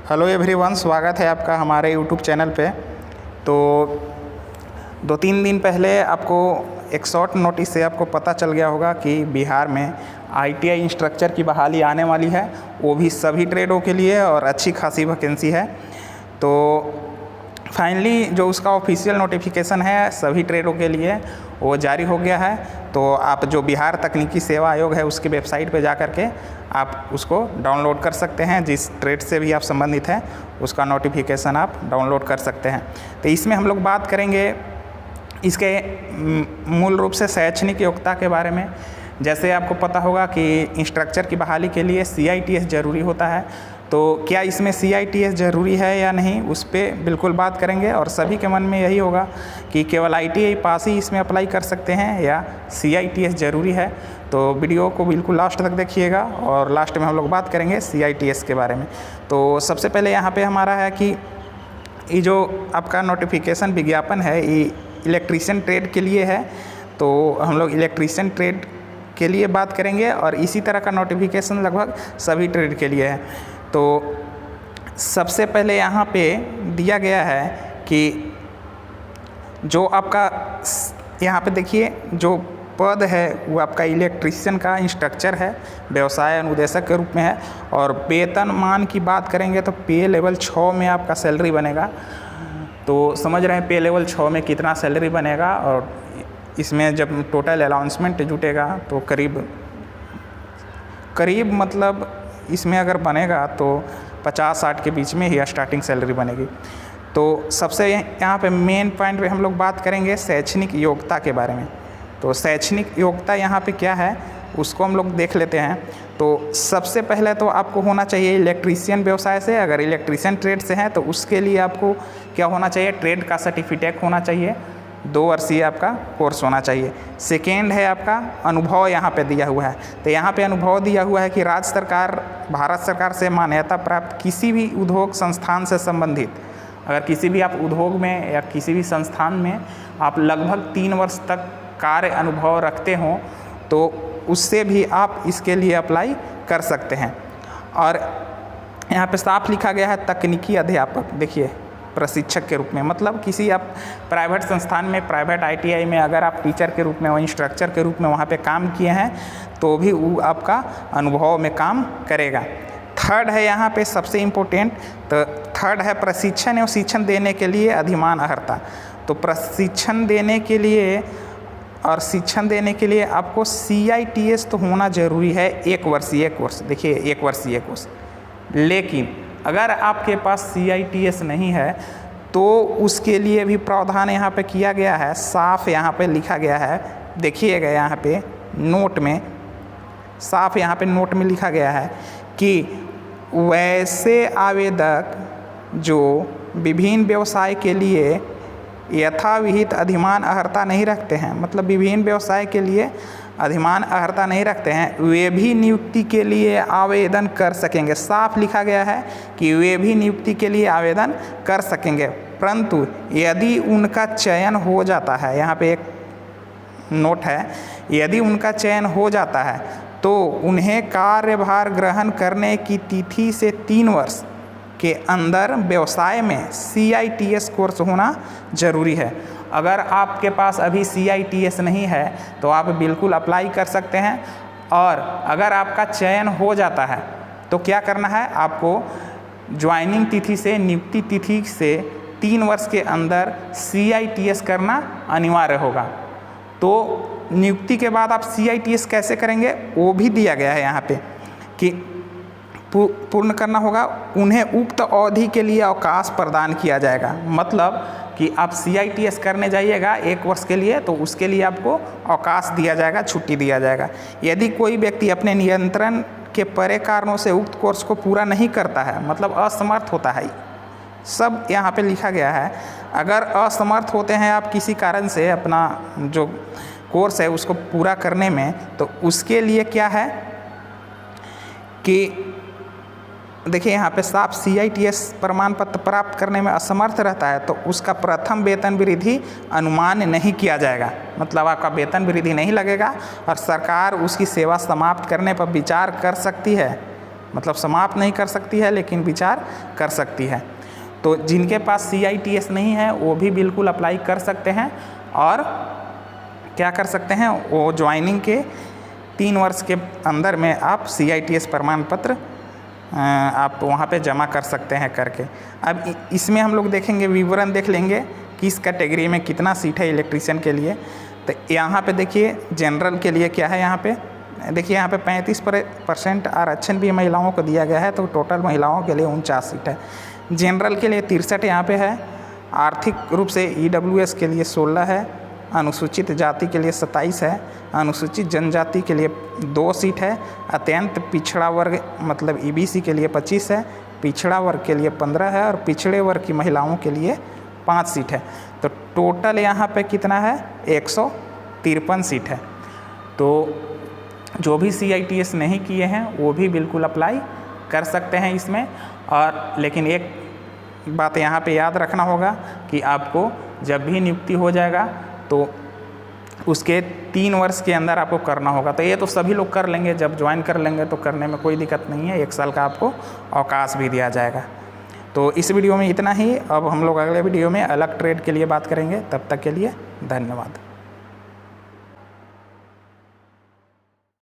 Hello everyone, स्वागत है आपका हमारे यूट्यूब चैनल पे। तो 2-3 दिन पहले आपको एक शॉर्ट नोटिस से आपको पता चल गया होगा कि बिहार में आईटीआई इंस्ट्रक्चर की बहाली आने वाली है, वो भी सभी ट्रेडों के लिए, और अच्छी खासी वैकेंसी है। तो फाइनली जो उसका ऑफिशियल नोटिफिकेशन है सभी ट्रेडों के लिए वो जारी हो गया है। तो आप जो बिहार तकनीकी सेवा आयोग है उसकी वेबसाइट पे जा कर के आप उसको डाउनलोड कर सकते हैं। जिस ट्रेड से भी आप संबंधित हैं उसका नोटिफिकेशन आप डाउनलोड कर सकते हैं। तो इसमें हम लोग बात करेंगे इसके मूल रूप से शैक्षणिक योग्यता के बारे में। जैसे आपको पता होगा कि इंस्ट्रक्चर की बहाली के लिए CITS ज़रूरी होता है, तो क्या इसमें CITS ज़रूरी है या नहीं, उस पर बिल्कुल बात करेंगे। और सभी के मन में यही होगा कि केवल ITI पास ही इसमें अप्लाई कर सकते हैं या CITS ज़रूरी है। तो वीडियो को बिल्कुल लास्ट तक देखिएगा और लास्ट में हम लोग बात करेंगे CITS के बारे में। तो सबसे पहले यहाँ पे हमारा है कि ये जो आपका नोटिफिकेशन विज्ञापन है ये इलेक्ट्रीशियन ट्रेड के लिए है। तो हम लोग इलेक्ट्रीशियन ट्रेड के लिए बात करेंगे और इसी तरह का नोटिफिकेशन लगभग सभी ट्रेड के लिए है। तो सबसे पहले यहाँ पे दिया गया है कि जो आपका यहाँ पे देखिए जो पद है वो आपका इलेक्ट्रीशियन का इंस्ट्रक्चर है, व्यवसाय अनुदेशक के रूप में है। और वेतनमान की बात करेंगे तो पे लेवल 6 में आपका सैलरी बनेगा। तो समझ रहे हैं पे लेवल 6 में कितना सैलरी बनेगा। और इसमें जब टोटल अलाउंसमेंट जुटेगा तो करीब मतलब इसमें अगर बनेगा तो 50-60 के बीच में ही स्टार्टिंग सैलरी बनेगी। तो सबसे यहाँ पे मेन पॉइंट पे हम लोग बात करेंगे शैक्षणिक योग्यता के बारे में। तो शैक्षणिक योग्यता यहाँ पे क्या है उसको हम लोग देख लेते हैं। तो सबसे पहले तो आपको होना चाहिए इलेक्ट्रीशियन व्यवसाय से, अगर इलेक्ट्रीशियन ट्रेड से हैं तो उसके लिए आपको क्या होना चाहिए, ट्रेड का सर्टिफिकेट होना चाहिए, 2 वर्षीय आपका कोर्स होना चाहिए। सेकेंड है आपका अनुभव, यहाँ पे दिया हुआ है। तो यहाँ पे अनुभव दिया हुआ है कि राज्य सरकार, भारत सरकार से मान्यता प्राप्त किसी भी उद्योग संस्थान से संबंधित, अगर किसी भी आप उद्योग में या किसी भी संस्थान में आप लगभग 3 वर्ष तक कार्य अनुभव रखते हों तो उससे भी आप इसके लिए अप्लाई कर सकते हैं। और यहाँ पे साफ लिखा गया है तकनीकी अध्यापक, देखिए प्रशिक्षक के रूप में, मतलब किसी आप प्राइवेट संस्थान में, प्राइवेट ITI में अगर आप टीचर के रूप में और इंस्ट्रक्टर के रूप में वहाँ पे काम किए हैं तो भी वो आपका अनुभव में काम करेगा। थर्ड है यहाँ पे सबसे इम्पोर्टेंट, तो थर्ड है प्रशिक्षण एवं शिक्षण देने के लिए अधिमान अर्हता। तो प्रशिक्षण देने के लिए और शिक्षण देने के लिए आपको CITS तो होना ज़रूरी है, 1 वर्षीय कोर्स, देखिए 1 वर्षीय कोर्स। लेकिन अगर आपके पास CITS नहीं है तो उसके लिए भी प्रावधान यहाँ पे किया गया है, साफ यहाँ पे लिखा गया है, देखिएगा यहाँ पे नोट में, साफ यहाँ पे नोट में लिखा गया है कि वैसे आवेदक जो विभिन्न व्यवसाय के लिए यथाविहित अधिमान अर्हता नहीं रखते हैं, मतलब विभिन्न व्यवसाय के लिए अधिमान अर्हता नहीं रखते हैं, वे भी नियुक्ति के लिए आवेदन कर सकेंगे। साफ लिखा गया है कि वे भी नियुक्ति के लिए आवेदन कर सकेंगे, परंतु यदि उनका चयन हो जाता है, यहाँ पे एक नोट है, यदि उनका चयन हो जाता है तो उन्हें कार्यभार ग्रहण करने की तिथि से 3 वर्ष के अंदर व्यवसाय में CITS कोर्स होना ज़रूरी है। अगर आपके पास अभी CITS नहीं है तो आप बिल्कुल अप्लाई कर सकते हैं। और अगर आपका चयन हो जाता है तो क्या करना है, आपको ज्वाइनिंग तिथि से नियुक्ति तिथि से 3 वर्ष के अंदर CITS करना अनिवार्य होगा। तो नियुक्ति के बाद आप CITS कैसे करेंगे वो भी दिया गया है यहाँ पे कि पूर्ण करना होगा, उन्हें उक्त अवधि के लिए अवकाश प्रदान किया जाएगा। मतलब कि आप CITS करने जाइएगा 1 वर्ष के लिए तो उसके लिए आपको अवकाश दिया जाएगा, छुट्टी दिया जाएगा। यदि कोई व्यक्ति अपने नियंत्रण के परे कारणों से उक्त कोर्स को पूरा नहीं करता है, मतलब असमर्थ होता है, सब यहाँ पे लिखा गया है। अगर असमर्थ होते हैं आप किसी कारण से अपना जो कोर्स है उसको पूरा करने में, तो उसके लिए क्या है कि देखिए यहाँ पे साफ CITS प्रमाण पत्र प्राप्त करने में असमर्थ रहता है तो उसका प्रथम वेतन वृद्धि अनुमान नहीं किया जाएगा, मतलब आपका वेतन वृद्धि नहीं लगेगा और सरकार उसकी सेवा समाप्त करने पर विचार कर सकती है मतलब समाप्त नहीं कर सकती है लेकिन विचार कर सकती है। तो जिनके पास CITS नहीं है वो भी बिल्कुल अप्लाई कर सकते हैं और क्या कर सकते हैं, वो ज्वाइनिंग के 3 वर्ष के अंदर में आप CITS प्रमाण पत्र आप वहाँ पे जमा कर सकते हैं करके। अब इसमें हम लोग देखेंगे, विवरण देख लेंगे किस कैटेगरी में कितना सीट है इलेक्ट्रीशियन के लिए। तो यहाँ पे देखिए जनरल के लिए क्या है, यहाँ पे देखिए यहाँ पे 35% आरक्षण भी महिलाओं को दिया गया है, तो टोटल महिलाओं के लिए 49 सीट है। जनरल के लिए 63 यहाँ पे है, आर्थिक रूप से EWS के लिए 16 है, अनुसूचित जाति के लिए 27 है, अनुसूचित जनजाति के लिए 2 सीट है, अत्यंत पिछड़ा वर्ग मतलब EBC के लिए 25 है, पिछड़ा वर्ग के लिए 15 है और पिछड़े वर्ग की महिलाओं के लिए 5 सीट है। तो टोटल यहाँ पे कितना है, 153 सीट है। तो जो भी CITS नहीं किए हैं वो भी बिल्कुल अप्लाई कर सकते हैं इसमें। और लेकिन एक बात यहाँ पे याद रखना होगा कि आपको जब भी नियुक्ति हो जाएगा तो उसके 3 वर्ष के अंदर आपको करना होगा। तो ये तो सभी लोग कर लेंगे, जब ज्वाइन कर लेंगे तो करने में कोई दिक्कत नहीं है, 1 साल का आपको अवकाश भी दिया जाएगा। तो इस वीडियो में इतना ही। अब हम लोग अगले वीडियो में अलग ट्रेड के लिए बात करेंगे। तब तक के लिए धन्यवाद।